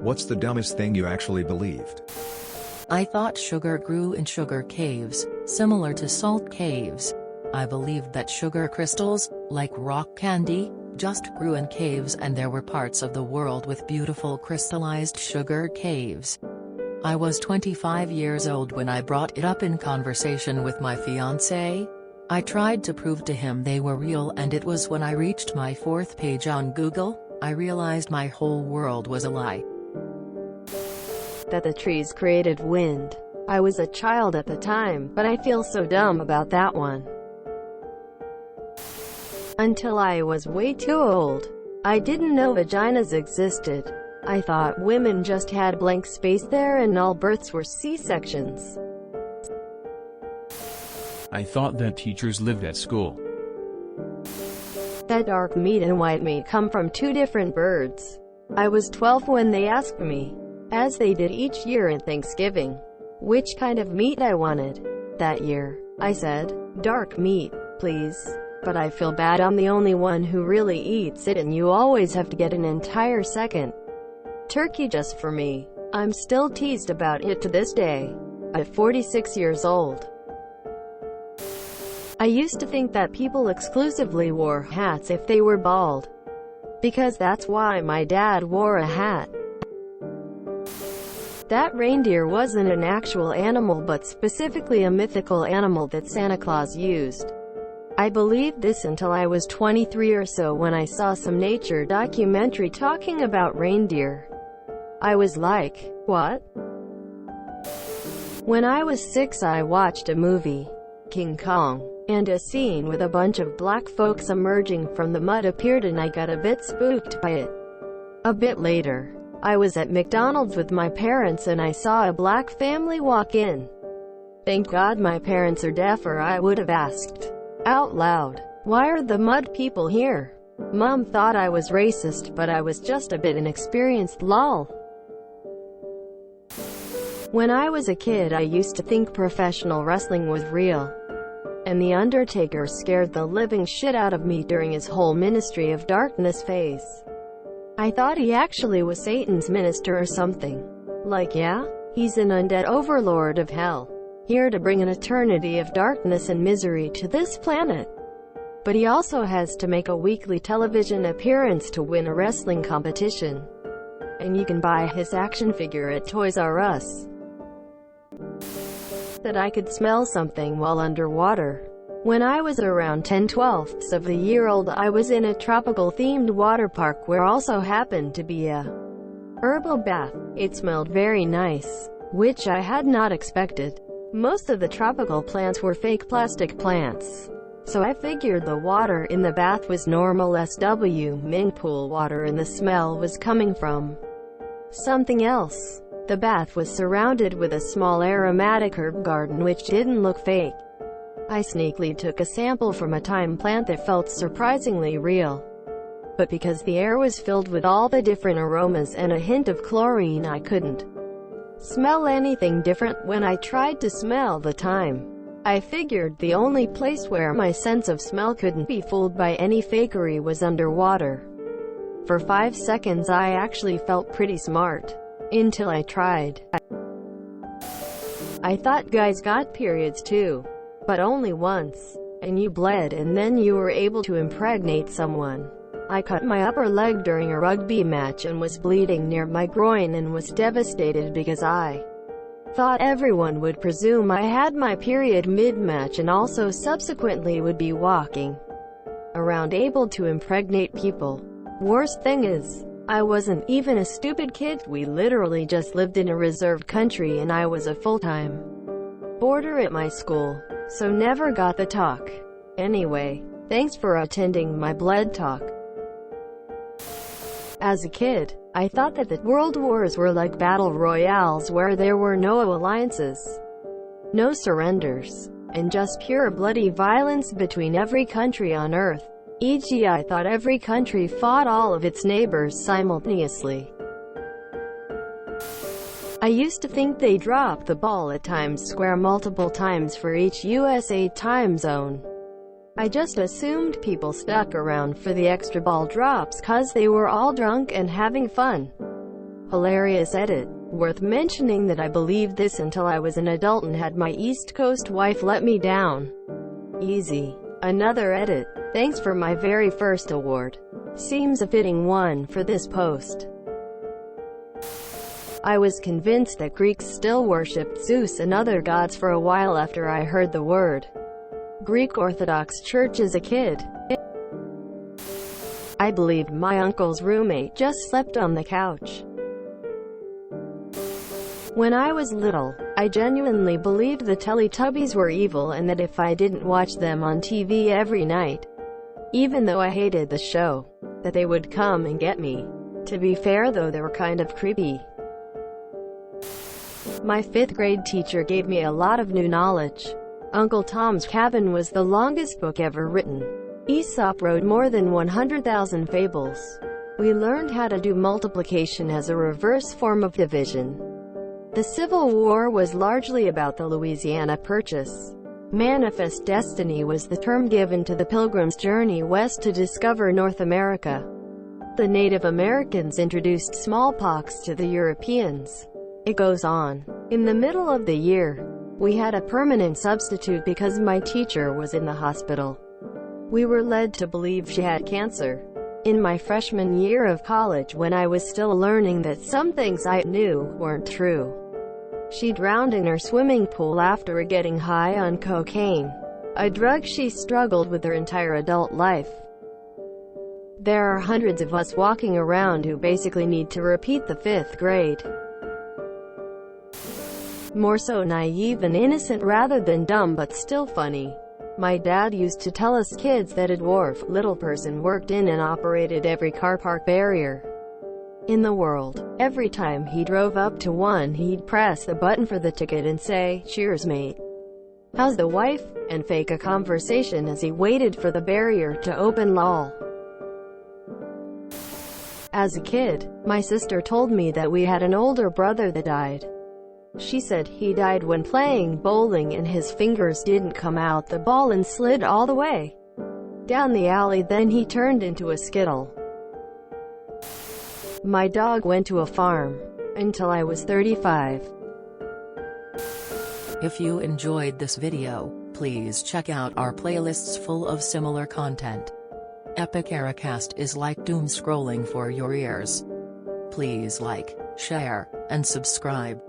What's the dumbest thing you actually believed? I thought sugar grew in sugar caves, similar to salt caves. I believed that sugar crystals, like rock candy, just grew in caves and there were parts of the world with beautiful crystallized sugar caves. I was 25 years old when I brought it up in conversation with my fiancé. I tried to prove to him they were real, and it was when I reached my 4th page on Google, I realized my whole world was a lie. That the trees created wind. I was a child at the time, but I feel so dumb about that one. Until I was way too old. I didn't know vaginas existed. I thought women just had blank space there and all births were C-sections. I thought that teachers lived at school. That dark meat and white meat come from 2 different birds. I was 12 when they asked me, as they did each year in Thanksgiving, which kind of meat I wanted. That year, I said, dark meat, please. But I feel bad, I'm the only one who really eats it and you always have to get an entire second turkey just for me. I'm still teased about it to this day. At 46 years old. I used to think that people exclusively wore hats if they were bald. Because that's why my dad wore a hat. That reindeer wasn't an actual animal but specifically a mythical animal that Santa Claus used. I believed this until I was 23 or so when I saw some nature documentary talking about reindeer. I was like, what? When I was 6 I watched a movie, King Kong, and a scene with a bunch of black folks emerging from the mud appeared and I got a bit spooked by it. A bit later, I was at McDonald's with my parents and I saw a black family walk in. Thank God my parents are deaf or I would have asked, out loud, why are the mud people here? Mom thought I was racist but I was just a bit inexperienced, lol. When I was a kid I used to think professional wrestling was real. And The Undertaker scared the living shit out of me during his whole Ministry of Darkness phase. I thought he actually was Satan's minister or something. Like, yeah, he's an undead overlord of hell, here to bring an eternity of darkness and misery to this planet. But he also has to make a weekly television appearance to win a wrestling competition. And you can buy his action figure at Toys R Us. That I could smell something while underwater. When I was around 10/12 of a year old I was in a tropical themed water park where also happened to be a herbal bath. It smelled very nice, which I had not expected. Most of the tropical plants were fake plastic plants. So I figured the water in the bath was normal swimming pool water and the smell was coming from something else. The bath was surrounded with a small aromatic herb garden which didn't look fake. I sneakily took a sample from a thyme plant that felt surprisingly real. But because the air was filled with all the different aromas and a hint of chlorine I couldn't smell anything different. When I tried to smell the thyme, I figured the only place where my sense of smell couldn't be fooled by any fakery was underwater. For 5 seconds I actually felt pretty smart. Until I tried. I thought guys got periods too. But only once. And you bled and then you were able to impregnate someone. I cut my upper leg during a rugby match and was bleeding near my groin and was devastated because I thought everyone would presume I had my period mid-match and also subsequently would be walking around able to impregnate people. Worst thing is, I wasn't even a stupid kid. We literally just lived in a reserved country and I was a full-time boarder at my school, so never got the talk. Anyway, thanks for attending my blood talk. As a kid, I thought that the world wars were like battle royales where there were no alliances, no surrenders, and just pure bloody violence between every country on Earth. E.g., I thought every country fought all of its neighbors simultaneously. I used to think they dropped the ball at Times Square multiple times for each USA time zone. I just assumed people stuck around for the extra ball drops cause they were all drunk and having fun. Hilarious edit. Worth mentioning that I believed this until I was an adult and had my East Coast wife let me down. Easy. Another edit. Thanks for my very first award. Seems a fitting one for this post. I was convinced that Greeks still worshipped Zeus and other gods for a while after I heard the word Greek Orthodox Church as a kid. I believed my uncle's roommate just slept on the couch. When I was little, I genuinely believed the Teletubbies were evil and that if I didn't watch them on TV every night, even though I hated the show, that they would come and get me. To be fair though, they were kind of creepy. My 5th grade teacher gave me a lot of new knowledge. Uncle Tom's Cabin was the longest book ever written. Aesop wrote more than 100,000 fables. We learned how to do multiplication as a reverse form of division. The Civil War was largely about the Louisiana Purchase. Manifest destiny was the term given to the Pilgrim's journey west to discover North America. The Native Americans introduced smallpox to the Europeans. It goes on. In the middle of the year, we had a permanent substitute because my teacher was in the hospital. We were led to believe she had cancer. In my freshman year of college, when I was still learning that some things I knew weren't true, she drowned in her swimming pool after getting high on cocaine, a drug she struggled with her entire adult life. There are hundreds of us walking around who basically need to repeat the 5th grade. More so naive and innocent rather than dumb, but still funny. My dad used to tell us kids that a dwarf little person worked in and operated every car park barrier in the world. Every time he drove up to one, he'd press the button for the ticket and say, "Cheers, mate. How's the wife?" and fake a conversation as he waited for the barrier to open. Lol. As a kid, my sister told me that we had an older brother that died. She said he died when playing bowling and his fingers didn't come out the ball and slid all the way down the alley, then he turned into a Skittle. My dog went to a farm until I was 35. If you enjoyed this video, please check out our playlists full of similar content. Epic Ericast is like doom scrolling for your ears. Please like, share, and subscribe.